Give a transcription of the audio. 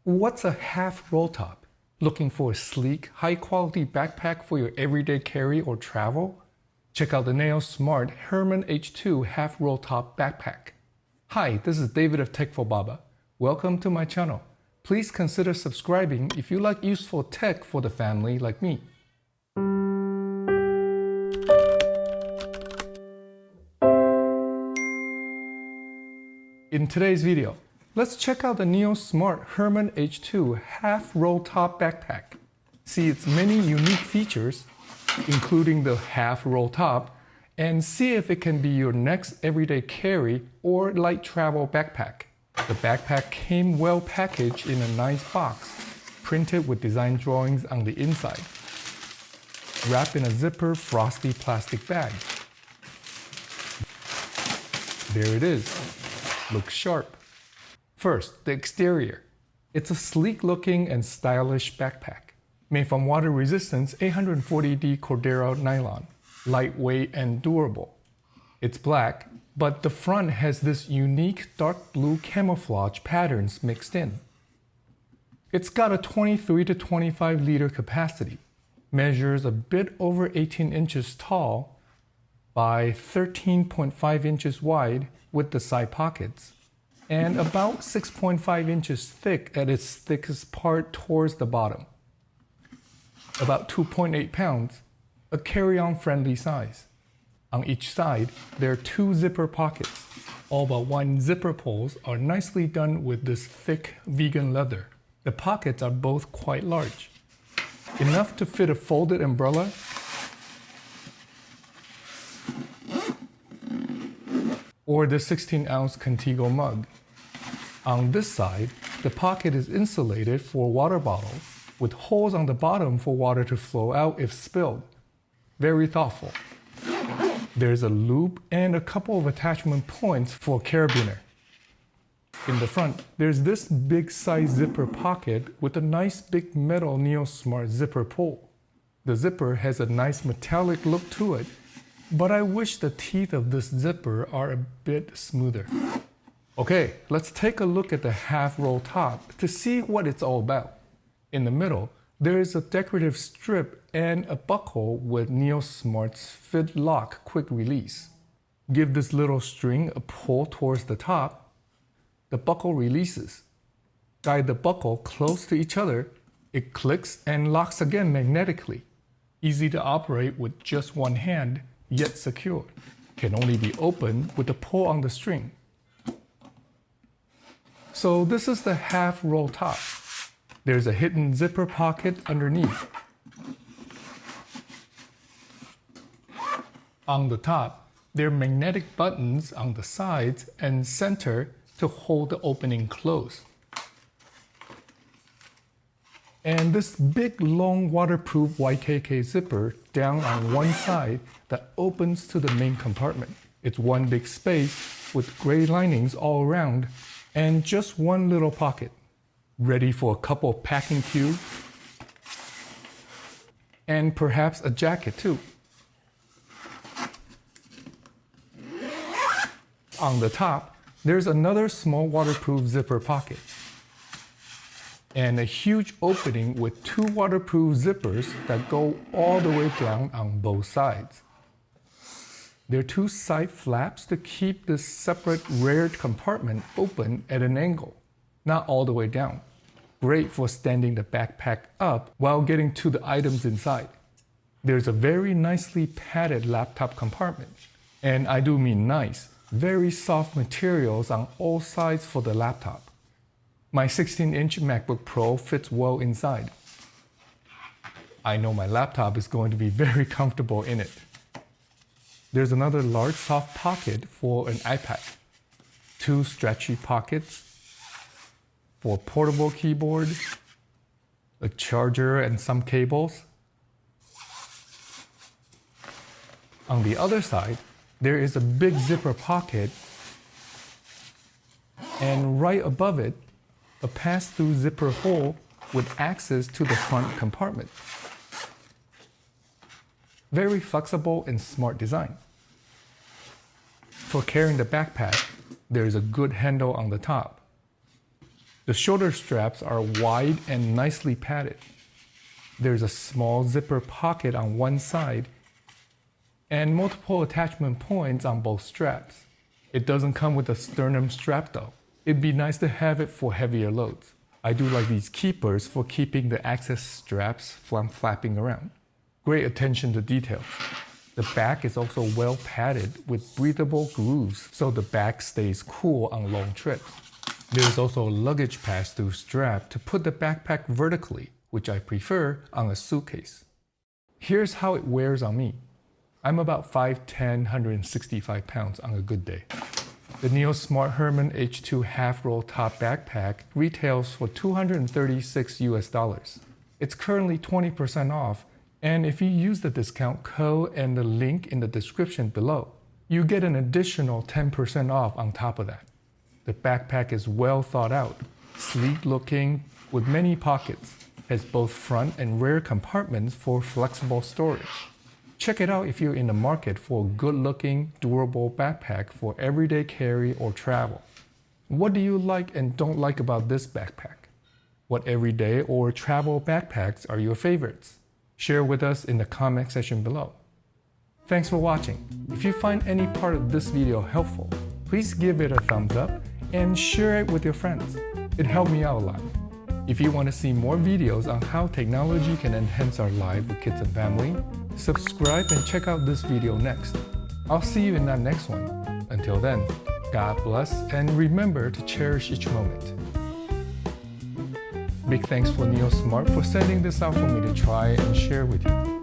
What's a half roll top? Looking for a sleek, high-quality backpack for your everyday carry or travel? Check out the NAYOSMART Herman H2 half roll top backpack. Hi, this is David of Tech for Baba. Welcome to my channel. Please consider subscribing if you like useful tech for the family like me. In today's video, let's check out the NAYOSMART Herman H2 half roll top backpack. See its many unique features, including the half roll top, and see if it can be your next everyday carry or light travel backpack. The backpack came well packaged in a nice box, printed with design drawings on the inside, wrapped in a zipper frosty plastic bag. There it is. Looks sharp. First, the exterior. It's a sleek-looking and stylish backpack, made from water-resistant 840D Cordero nylon, lightweight and durable. It's black, but the front has this unique dark blue camouflage patterns mixed in. It's got a 23 to 25 liter capacity, measures a bit over 18 inches tall by 13.5 inches wide with the side pockets, and about 6.5 inches thick at its thickest part towards the bottom. About 2.8 pounds, a carry-on friendly size. On each side, there are two zipper pockets. All but one zipper pulls are nicely done with this thick vegan leather. The pockets are both quite large, enough to fit a folded umbrella or the 16-ounce Contigo mug. On this side, the pocket is insulated for water bottles, with holes on the bottom for water to flow out if spilled. Very thoughtful. There's a loop and a couple of attachment points for a carabiner. In the front, there's this big size zipper pocket with a nice big metal NAYOSMART zipper pull. The zipper has a nice metallic look to it, but I wish the teeth of this zipper are a bit smoother. Okay, let's take a look at the half roll top to see what it's all about. In the middle, there is a decorative strip and a buckle with NAYOSMART's Fit Lock quick release. Give this little string a pull towards the top. The buckle releases. Guide the buckle close to each other. It clicks and locks again magnetically. Easy to operate with just one hand, yet secure. Can only be opened with a pull on the string. So this is the half roll top. There's a hidden zipper pocket underneath. On the top, there are magnetic buttons on the sides and center to hold the opening closed. And this big long waterproof YKK zipper down on one side that opens to the main compartment. It's one big space with gray linings all around and just one little pocket. Ready for a couple of packing cubes and perhaps a jacket too. On the top, there's another small waterproof zipper pocket and a huge opening with two waterproof zippers that go all the way down on both sides. There are two side flaps to keep this separate rear compartment open at an angle, not all the way down. Great for standing the backpack up while getting to the items inside. There's a very nicely padded laptop compartment, and I do mean nice, very soft materials on all sides for the laptop. My 16-inch MacBook Pro fits well inside. I know my laptop is going to be very comfortable in it. There's another large soft pocket for an iPad, two stretchy pockets for a portable keyboard, a charger and some cables. On the other side, there is a big zipper pocket, and right above it, a pass-through zipper hole with access to the front compartment. Very flexible and smart design. For carrying the backpack, there is a good handle on the top. The shoulder straps are wide and nicely padded. There's a small zipper pocket on one side and multiple attachment points on both straps. It doesn't come with a sternum strap though. It'd be nice to have it for heavier loads. I do like these keepers for keeping the access straps from flapping around. Great attention to detail. The back is also well padded with breathable grooves so the back stays cool on long trips. There's also a luggage pass-through strap to put the backpack vertically, which I prefer on a suitcase. Here's how it wears on me. I'm about 5'10", 165 pounds on a good day. The NAYOSMART Herman H2 half-roll top backpack retails for $236 US. It's currently 20% off, and if you use the discount code and the link in the description below, you get an additional 10% off on top of that. The backpack is well thought out, sleek looking with many pockets, has both front and rear compartments for flexible storage. Check it out if you're in the market for a good-looking, durable backpack for everyday carry or travel. What do you like and don't like about this backpack? What everyday or travel backpacks are your favorites? Share with us in the comment section below. Thanks for watching. If you find any part of this video helpful, please give it a thumbs up and share it with your friends. It helped me out a lot. If you want to see more videos on how technology can enhance our life with kids and family, subscribe and check out this video next. I'll see you in that next one. Until then, God bless and remember to cherish each moment. Big thanks for NAYOSMART for sending this out for me to try and share with you.